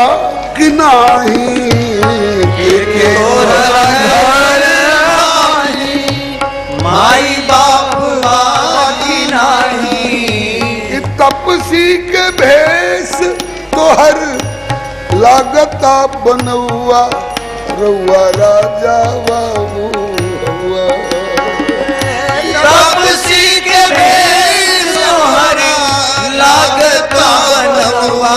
कि नाही। के तोहरा घर माही, माई बाप बा कि नाही। तपसी के भेष तोहर लागता बनौआ, रउआ राजा बाबू हुआ। तपसी के भेष तोहर लागता बनौआ,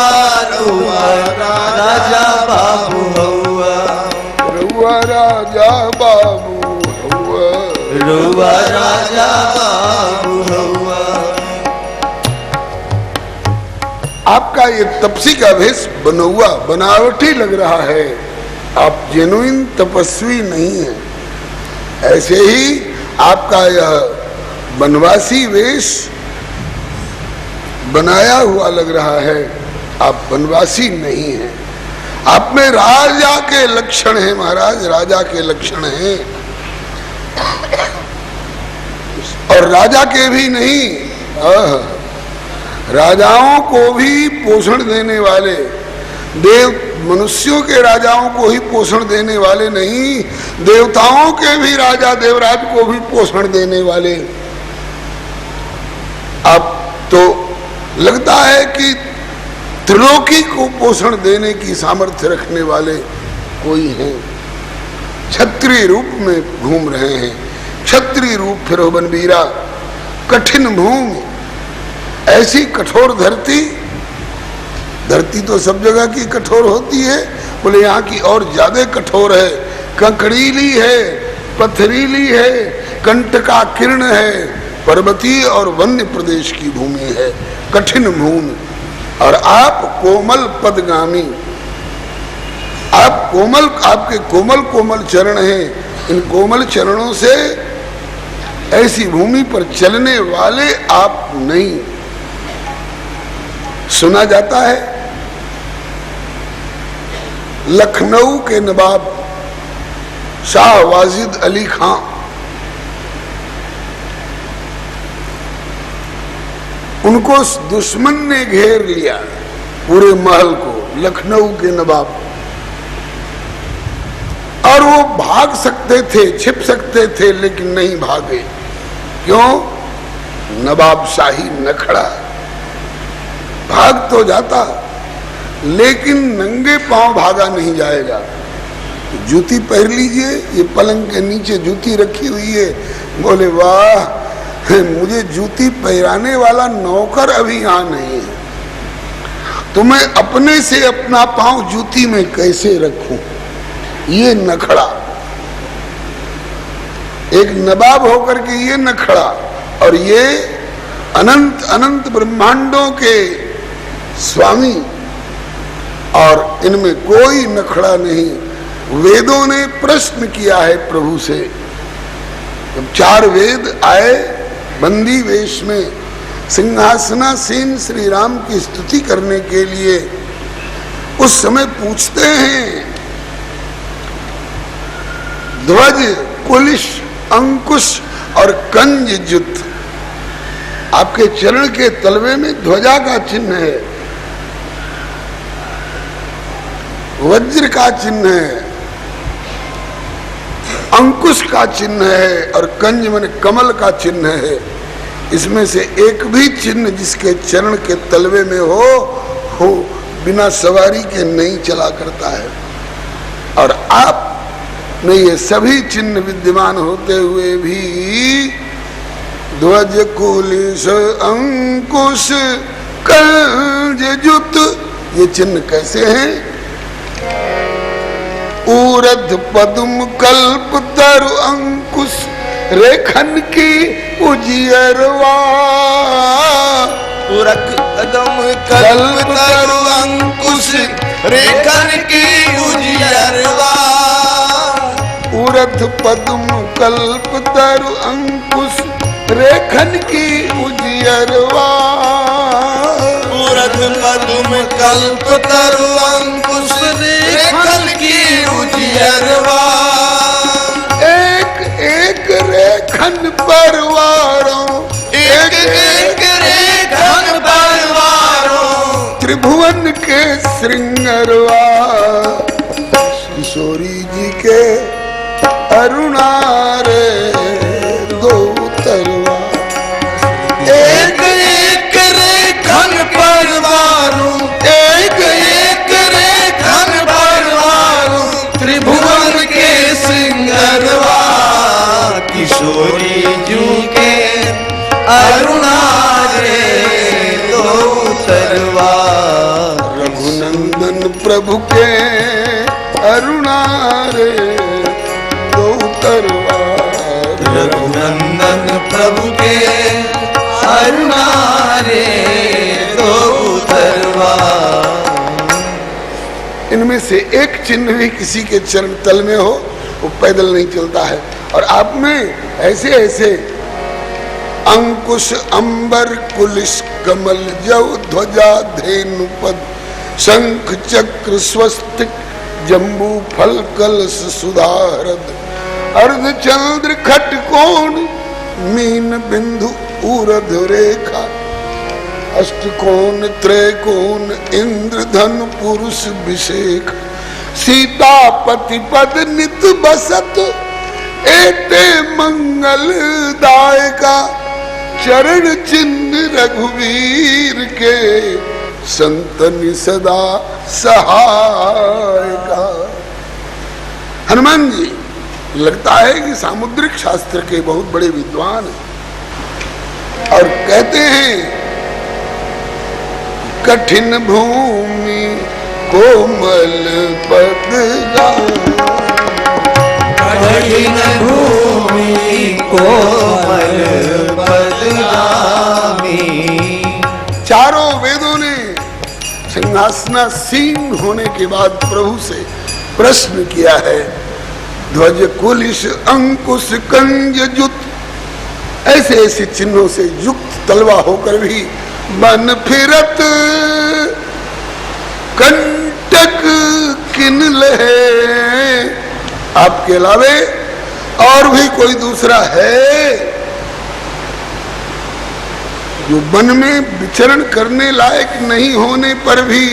रउआ राजा बाबू हुआ। रउआ राजा बाबू आपका ये तपसी का भेष बनौआ बनावटी लग रहा है, आप जेनुइन तपस्वी नहीं है। ऐसे ही आपका यह वनवासी वेश बनाया हुआ लग रहा है, आप वनवासी नहीं हैं। आप में राजा के लक्षण हैं महाराज, राजा के लक्षण हैं। और राजा के भी नहीं, राजाओं को भी पोषण देने वाले, देव मनुष्यों के राजाओं को ही पोषण देने वाले नहीं, देवताओं के भी राजा देवराज को भी पोषण देने वाले। अब तो लगता है कि त्रिलोकी को पोषण देने की सामर्थ्य रखने वाले कोई हैं। क्षत्रिय रूप में घूम रहे हैं, क्षत्रिय रूप फिर बनबीरा। कठिन भूमि, ऐसी कठोर धरती, धरती तो सब जगह की कठोर होती है, बोले यहाँ की और ज्यादा कठोर है, कंकड़ीली है, पथरीली है, कंटका किरण है, पर्वतीय और वन्य प्रदेश की भूमि है, कठिन भूमि। और आप कोमल पदगामी, आप कोमल, आपके कोमल कोमल चरण हैं, इन कोमल चरणों से ऐसी भूमि पर चलने वाले आप नहीं। सुना जाता है लखनऊ के नवाब शाह वाजिद अली खां उनको दुश्मन ने घेर लिया, पूरे महल को, लखनऊ के नवाब। और वो भाग सकते थे, छिप सकते थे, लेकिन नहीं भागे। क्यों? नवाब शाही नखड़ा। भाग तो जाता, लेकिन नंगे पांव भागा नहीं जाएगा। जूती पहन लीजिए, ये पलंग के नीचे जूती रखी हुई है, बोले वाह, मुझे जूती पहराने वाला नौकर अभी यहाँ नहीं है, तो मैं अपने से अपना पांव जूती में कैसे रखूं? ये नखड़ा, एक नवाब होकर के ये नखड़ा। और ये अनंत अनंत ब्रह्मांडों के स्वामी, और इनमें कोई नखड़ा नहीं। वेदों ने प्रश्न किया है प्रभु से, जब 4 वेद आए बंदी वेश में सिंहासनासीन श्री राम की स्तुति करने के लिए, उस समय पूछते हैं ध्वज कुलिश अंकुश और कंज जुत, आपके चरण के तलवे में ध्वजा का चिन्ह है, वज्र का चिन्ह है, अंकुश का चिन्ह है, और कंज माने कमल का चिन्ह है। इसमें से एक भी चिन्ह जिसके चरण के तलवे में हो बिना सवारी के नहीं चला करता है। और आप में ये सभी चिन्ह विद्यमान होते हुए भी ध्वज कुलिश अंकुश कंज जुत, ये चिन्ह कैसे हैं? ऊर्ध्व पद्म कल्प तरु अंकुश रेखन की उजियरवा, ऊर्ध्व पद्म कल्प तरु अंकुश रेखन की उजियरवा, ऊर्ध्व पद्म कल्प तरु अंकुश रेखन की उजियरवा, ऊर्ध्व पद्म कल्प तरु अंकुश रेखन की उजियरवा, एक एक रेखन परवारों, एक एक रेखन परवारों, त्रिभुवन के श्रृंगरवा, किशोरी जी के अरुणारे दो तरवा, एक एक रेखन परवारों, एक एक रेखन परवारों, त्रिभुवन के सिंगरवा, किशोरी जू के अरुणारे दो तरवा, रघुनंदन प्रभु के अरुणारे दो तरवा, रघुनंदन प्रभु के अरुणारे दो तरवा, इनमें से एक चिन्ह भी किसी के चरण तल में हो, वो पैदल नहीं चलता है। और आप में ऐसे ऐसे अंकुश अंबर कुलिश कमल जव ध्वजा धेनु पद शंख चक्र स्वस्तिक जम्बू फल कलश सुधारद अर्ध चंद्र खटकोण मीन बिंदु उरध रेखा अष्टकोण त्रैकोण इंद्रधन पुरुष विषेक सीतापति पद नित बसत एते मंगल दायका चरण चिन्ह रघुवीर के संतनि सदा सहायका। हनुमान जी लगता है कि सामुद्रिक शास्त्र के बहुत बड़े विद्वान हैं और कहते हैं कठिन भूमि कोमल पद कठिन भूमि कोमल पदगामी। चारों वेदों ने सिंहासनासीन होने के बाद प्रभु से प्रश्न किया है। ध्वज कुलिश अंकुश कंज जुत, ऐसे ऐसे चिन्हों से युक्त तलवा होकर भी बन फिरत कंटक किन लहे। आपके अलावे और भी कोई दूसरा है जो वन में विचरण करने लायक नहीं होने पर भी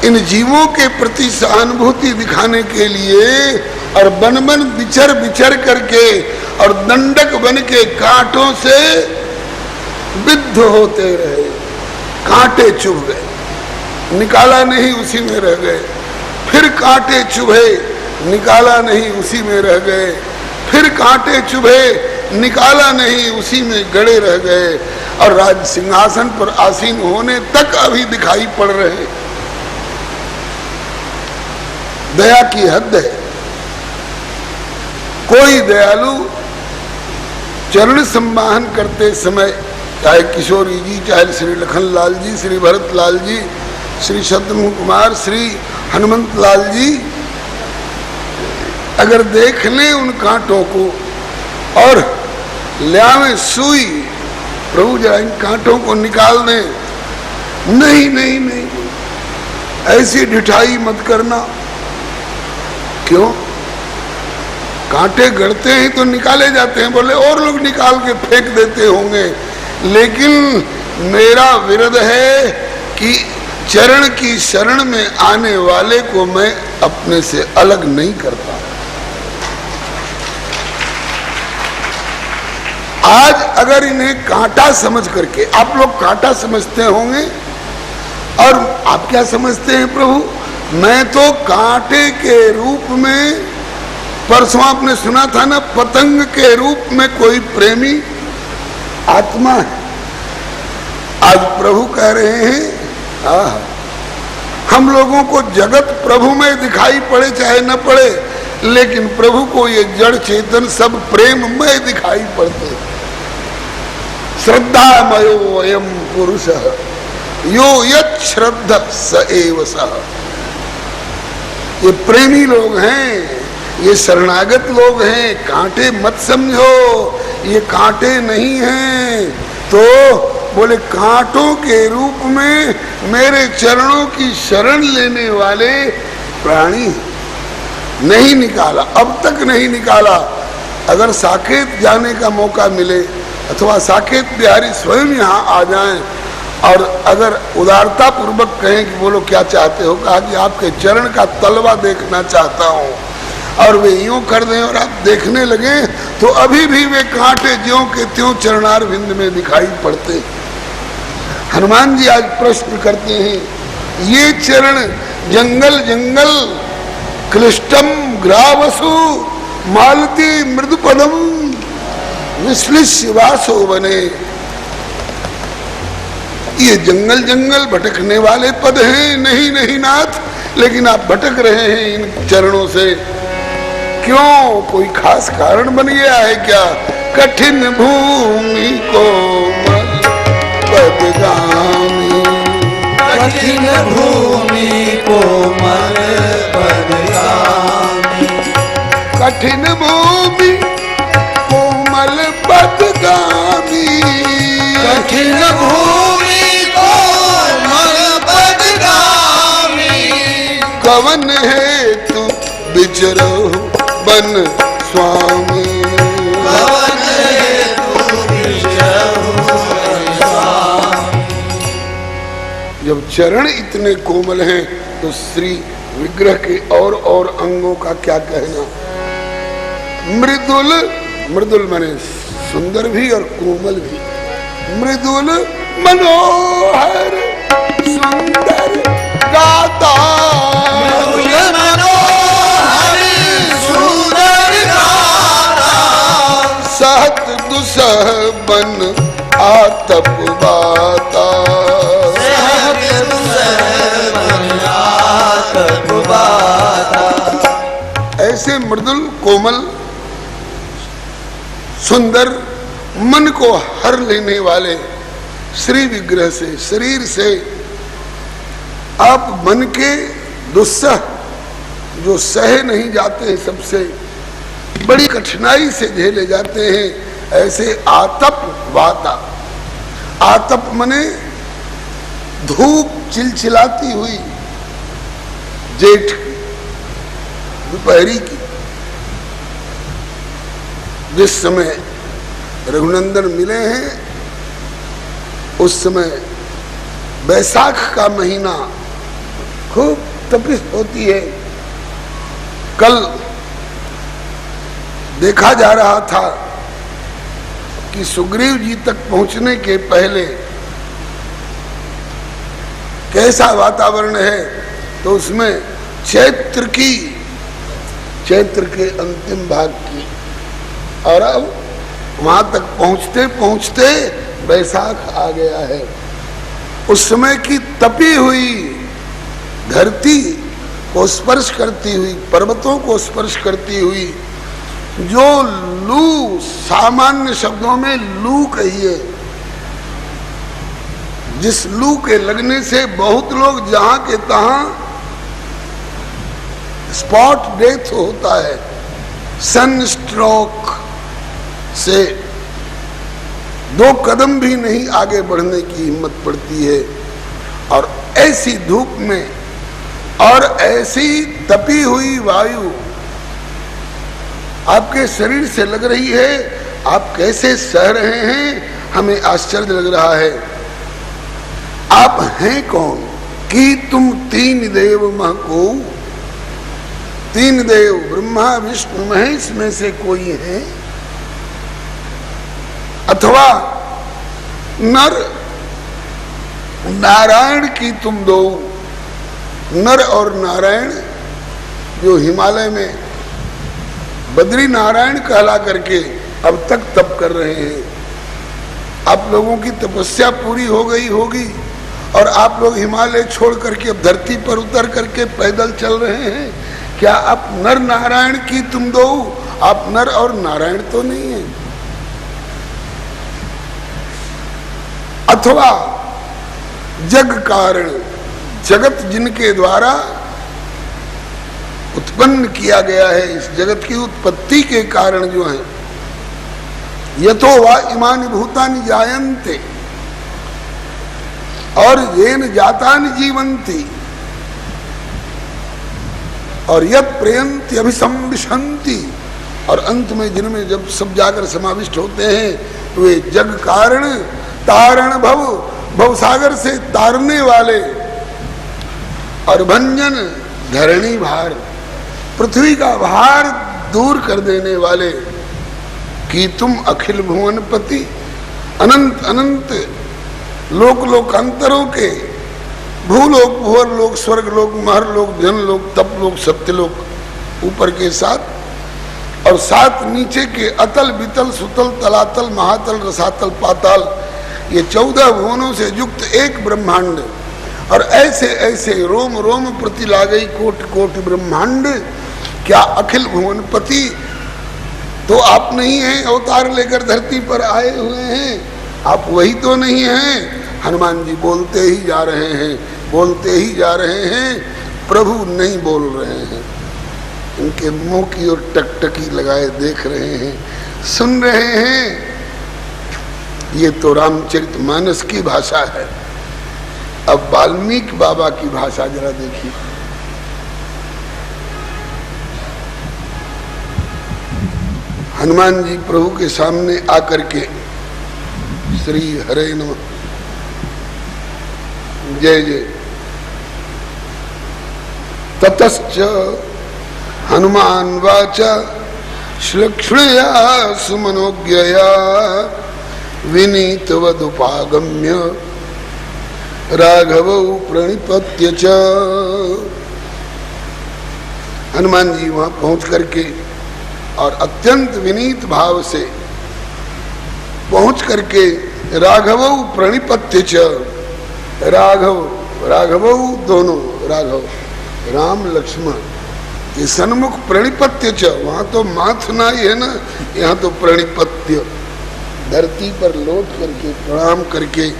इन जीवों के प्रति सहानुभूति दिखाने के लिए और वन वन विचर विचर करके और दंडक बन के कांटों से विद्ध होते रहे। कांटे चुभ गए, निकाला नहीं, उसी में रह गए। फिर कांटे चुभे, निकाला नहीं, उसी में रह गए। फिर कांटे चुभे, निकाला नहीं, उसी में गड़े रह गए और राज सिंहासन पर आसीन होने तक अभी दिखाई पड़ रहे। दया की हद है। कोई दयालु चरण सम्मान करते समय, चाहे किशोरी जी, चाहे श्री लखनलाल जी, श्री भरत लाल जी, श्री शत्रुघ्न कुमार, श्री हनुमंत लाल जी, अगर देख लें उन कांटों को और ल्यावें सुई, प्रभु जरा इन कांटों को निकाल दें। नहीं नहीं नहीं, ऐसी ढिठाई मत करना। क्यों? कांटे गड़ते हैं तो निकाले जाते हैं, बोले और लोग निकाल के फेंक देते होंगे, लेकिन मेरा विरध है कि चरण की शरण में आने वाले को मैं अपने से अलग नहीं करता। आज अगर इन्हें कांटा समझ करके, आप लोग कांटा समझते होंगे और आप क्या समझते हैं प्रभु? मैं तो कांटे के रूप में, परसों आपने सुना था ना, पतंग के रूप में कोई प्रेमी आत्मा है। आज प्रभु कह रहे हैं हम लोगों को जगत प्रभु में दिखाई पड़े चाहे न पड़े, लेकिन प्रभु को ये जड़ चेतन सब प्रेम में दिखाई पड़ते। श्रद्धामयो अयम पुरुषः यो यत् श्रद्धा स एव सः। ये प्रेमी लोग हैं, ये शरणागत लोग हैं। कांटे मत समझो, ये कांटे नहीं हैं। तो बोले कांटों के रूप में मेरे चरणों की शरण लेने वाले प्राणी नहीं निकाला, अब तक नहीं निकाला। अगर साकेत जाने का मौका मिले अथवा साकेत बिहारी स्वयं यहाँ आ जाएं और अगर उदारता पूर्वक कहें कि बोलो क्या चाहते हो, कहा कि आपके चरण का तलवा देखना चाहता हूँ, और वे यूं कर दें और आप देखने लगे तो अभी भी वे कांटे ज्यों के त्यों चरणार बिंद में दिखाई पड़ते। हनुमान जी आज प्रश्न करते हैं, ये चरण जंगल जंगल क्लिष्टम ग्रावसु मालती मृदुपदम विश्लिष्य वासो बने। ये जंगल जंगल भटकने वाले पद हैं। नहीं नहीं नाथ, लेकिन आप भटक रहे हैं इन चरणों से। क्यों? कोई खास कारण बन गया है क्या? कठिन भूमि कोमल पदगामी, कठिन भूमि कोमल पदगामी। कठिन भूमि कोमल पदगामी। कठिन भूमि कोमल पदगामी। कवन हेतु बिचरो बन स्वामी। कवन हेतु बिचरो बन स्वामी। जब चरण इतने कोमल हैं तो श्री विग्रह के और अंगों का क्या कहना। मृदुल, मृदुल माने सुंदर भी और कोमल भी। मृदुल मनोहर सुंदर गाता। मृदुल मनोहर सुंदर गाता। सहत दुसह बन आतप बाता। ऐसे मृदुल कोमल सुंदर मन को हर लेने वाले श्री विग्रह से, शरीर से आप मन के दुस्सह जो सहे नहीं जाते, सबसे बड़ी कठिनाई से झेले जाते हैं, ऐसे आतप वाता। आतप मने धूप चिलचिलाती हुई जेठ दोपहरी की, जिस समय रघुनंदन मिले हैं उस समय बैसाख का महीना खूब तपिश होती है। कल देखा जा रहा था कि सुग्रीव जी तक पहुंचने के पहले कैसा वातावरण है, तो उसमें चैत्र के अंतिम भाग की, और अब वहां तक पहुंचते पहुंचते बैसाख आ गया है। उस समय की तपी हुई धरती को स्पर्श करती हुई, पर्वतों को स्पर्श करती हुई जो लू, सामान्य शब्दों में लू कहिए, जिस लू के लगने से बहुत लोग जहां के तहां स्पॉट डेथ होता है, सन स्ट्रोक से 2 कदम भी नहीं आगे बढ़ने की हिम्मत पड़ती है। और ऐसी धूप में और ऐसी तपी हुई वायु आपके शरीर से लग रही है, आप कैसे सह रहे हैं, हमें आश्चर्य लग रहा है। आप हैं कौन कि तुम 3 देव मह को, 3 देव ब्रह्मा विष्णु महेश में से कोई है, अथवा नर नारायण की तुम 2, नर और नारायण जो हिमालय में बद्री नारायण कहला करके अब तक तप कर रहे हैं। आप लोगों की तपस्या पूरी हो गई होगी और आप लोग हिमालय छोड़ करके अब धरती पर उतर करके पैदल चल रहे हैं। क्या आप नर नारायण की तुम 2, आप नर और नारायण तो नहीं है। अथवा जग कारण, जगत जिनके द्वारा उत्पन्न किया गया है, इस जगत की उत्पत्ति के कारण जो है, यतो वा इमानि भूतानि जायन्ते और येन जातानि जीवन्ति और यत् प्रयन्ति अभिसंविशन्ति, और अंत में जिनमें जब सब जाकर समाविष्ट होते हैं तो वे जग कारण, तारण भव, भवसागर से तारने वाले, और भंजन धरणी भार, पृथ्वी का भार दूर कर देने वाले, कि तुम अखिल भुवनपति, अनंत अनंत लोक लोकांतरों के, भूलोक, भुवरलोक, स्वर्गलोक, महरलोक, जनलोक, तपलोक, सत्यलोक ऊपर के 7 और 7 नीचे के अतल वितल सुतल तलातल महातल रसातल पाताल, ये 14 भुवनों से युक्त एक ब्रह्मांड, और ऐसे ऐसे रोम रोम प्रति लागई कोटि कोटि ब्रह्मांड। क्या अखिल भुवनपति तो आप नहीं हैं, अवतार लेकर धरती पर आए हुए हैं, आप वही तो नहीं हैं। हनुमान जी बोलते ही जा रहे हैं, बोलते ही जा रहे हैं, प्रभु नहीं बोल रहे हैं, इनके मुंह की ओर टकटकी लगाए देख रहे हैं, सुन रहे हैं। ये तो रामचरितमानस की भाषा है। अब वाल्मीकि बाबा की भाषा जरा देखिए। हनुमान जी प्रभु के सामने आकर के श्री हरे नमः, जय जय। ततश्च हनुमान वाचा श्लक्ष्णया सुमनोज्ञया विनीतवदुपागम्य राघवौ प्रणिपत्य च। हनुमान जी वहां पहुंच करके और अत्यंत विनीत भाव से पहुंच करके राघवौ प्रणिपत्य च, राघवौ दोनों, राघव राम लक्ष्मण के सन्मुख प्रणिपत्य च। वहां तो माथना ही है ना, यहाँ तो प्रणिपत्य, धरती पर लौट करके प्रणाम करके।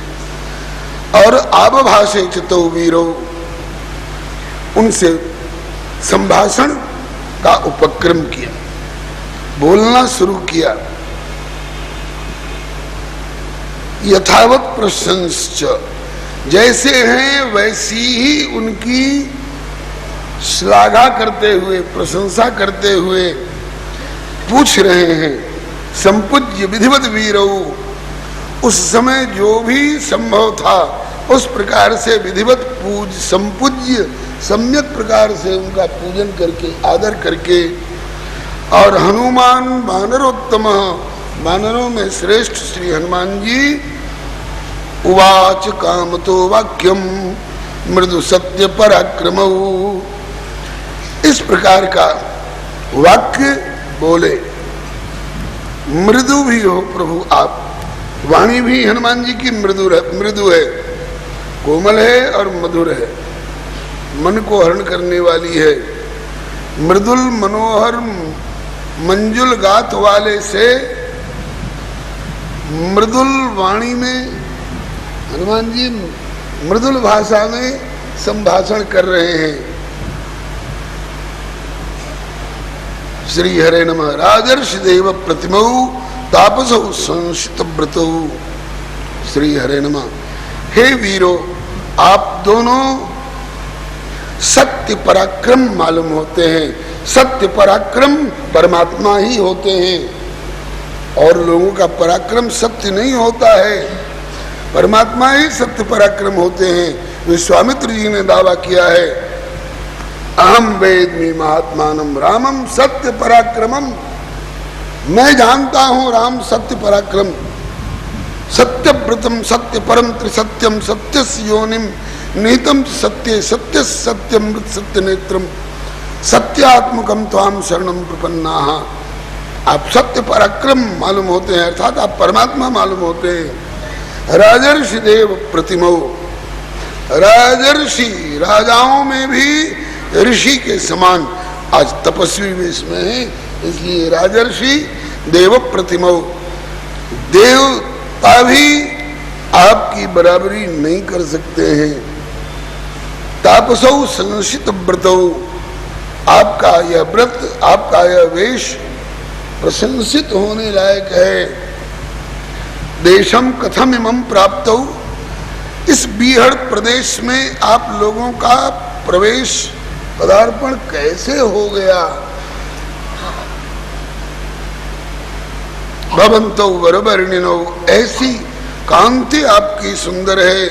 और आबभाषे चितो वीरो, उनसे संभाषण का उपक्रम किया, बोलना शुरू किया। यथावत प्रशंस, जैसे हैं वैसी ही उनकी श्लाघा करते हुए, प्रशंसा करते हुए पूछ रहे हैं। संपूज्य विधिवत वीरो, उस समय जो भी संभव था उस प्रकार से विधिवत संपूज्य सम्यक प्रकार से उनका पूजन करके, आदर करके। और हनुमान वानरोत्तम, वानरों में श्रेष्ठ श्री हनुमान जी उवाच कामतो वाक्यम मृदु सत्य पराक्रम, इस प्रकार का वाक्य बोले। मृदु भी हो प्रभु आप, वाणी भी हनुमान जी की मृदु है, कोमल है और मधुर है, मन को हरण करने वाली है। मृदुल मनोहर मंजुल गात वाले से मृदुल वाणी में हनुमान जी मृदुल भाषा में संभाषण कर रहे हैं। श्री हरे नमः। राजर्षि देव प्रतिमौ तापसौ संशित व्रतौ, श्री हरे नमः। हे वीरो, आप दोनों सत्य पराक्रम मालूम होते हैं। सत्य पराक्रम परमात्मा ही होते हैं और लोगों का पराक्रम सत्य नहीं होता है, परमात्मा ही सत्य पराक्रम होते हैं। विश्वामित्र जी ने दावा किया है, अहम वेद्मि महात्मानम रामम सत्य पराक्रमम, मैं जानता हूं राम सत्य पराक्रम। सत्यव्रतम सत्य परम त्रिसत्यम सत्यस्य योनिम निहितम सत्य सत्य सत्यमृत सत्य नेत्रम सत्यात्मकम त्वाम शरणम प्रपन्नाः। आप सत्य पराक्रम मालूम होते हैं, अर्थात आप परमात्मा मालूम होते हैं। राजर्षि देव प्रतिमो, राजर्षि राजाओं में भी ऋषि के समान, आज तपस्वी वेश में है इसलिए राजर्षि देव प्रतिमो, देवता भी आपकी बराबरी नहीं कर सकते हैं। तापसौ संशित व्रतौ, आपका यह व्रत, आपका यह वेश प्रशंसित होने लायक है। देशम कथम इमं प्राप्तौ, इस बीहड़ प्रदेश में आप लोगों का प्रवेश पदार्पण कैसे हो गया। भवन्तौ वरवर्णिनौ, ऐसी कांति आपकी सुंदर है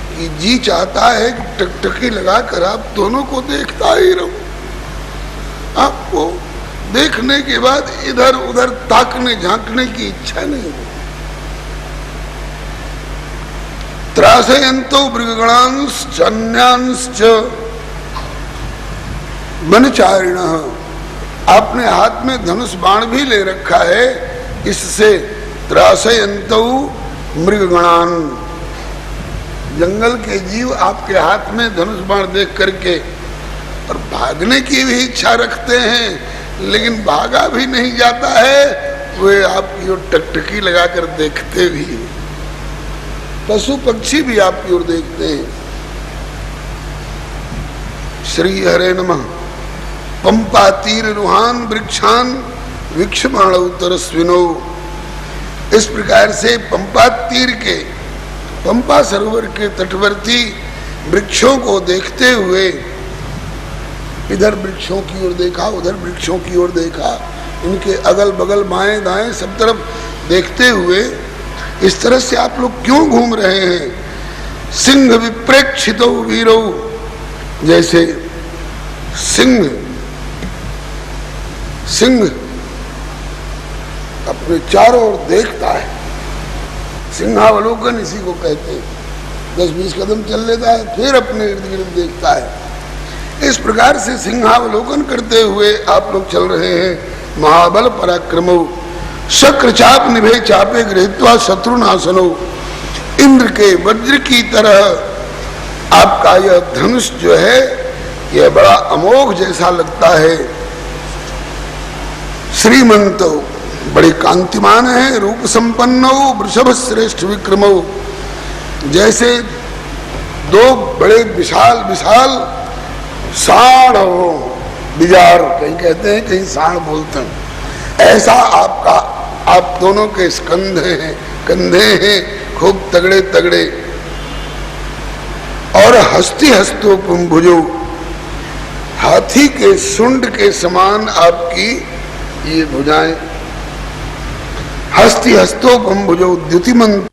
कि जी चाहता है कि टकटकी लगाकर आप दोनों को देखता ही रहूं। आपको देखने के बाद इधर उधर ताकने झांकने की इच्छा नहीं हो। त्रासयन्तो मृगगणांश्च अन्यांश्च वनचारिणः, आपने हाथ में धनुष बाण भी ले रखा है, इससे त्रासयन्तो मृगगणान, जंगल के जीव आपके हाथ में धनुष बाण देख करके और भागने की भी इच्छा रखते हैं, लेकिन भागा भी नहीं जाता है, वे आपकी ओर टकटकी लगाकर देखते भी हैं। पशु पक्षी भी आपकी ओर देखते हैं। श्री हरे नमः। पंपा तीर रुहान वृक्षान विक्षमाण तरस्विनो। इस प्रकार से पंपा तीर के, पंपा सरोवर के तटवर्ती वृक्षों को देखते हुए, इधर वृक्षों की ओर देखा, उधर वृक्षों की ओर देखा, इनके अगल बगल बाएं दाएं सब तरफ देखते हुए, इस तरह से आप लोग क्यों घूम रहे हैं? सिंह विप्रेक्षितो वीरो, जैसे सिंह अपने चारों ओर देखता है, सिंहावलोकन इसी को कहते हैं। 10-20 कदम चल लेता है, फिर अपने इर्द गिर्द देखता है। इस प्रकार से सिंहावलोकन करते हुए आप लोग चल रहे हैं। महाबल पराक्रमो शक्र चाप निभे चापे गृहीत्वा शत्रुनाशनो। इंद्र के वज्र की तरह आपका यह धनुष जो है, यह बड़ा अमोघ जैसा लगता है। श्रीमंतो, बड़े कांतिमान है। रूप संपन्नो वृषभ श्रेष्ठ विक्रमो, जैसे दो बड़े विशाल विशाल साण हो, बिजार कहीं कहते हैं, कहीं साण बोलते हैं, ऐसा आपका, आप दोनों के कंधे हैं खूब तगड़े तगड़े। और हस्ती हस्तो पुंभुजो, हाथी के सुंड के समान आपकी ये भुजाएं। हस्ती हस्तो पुंभुजो द्युतिमंत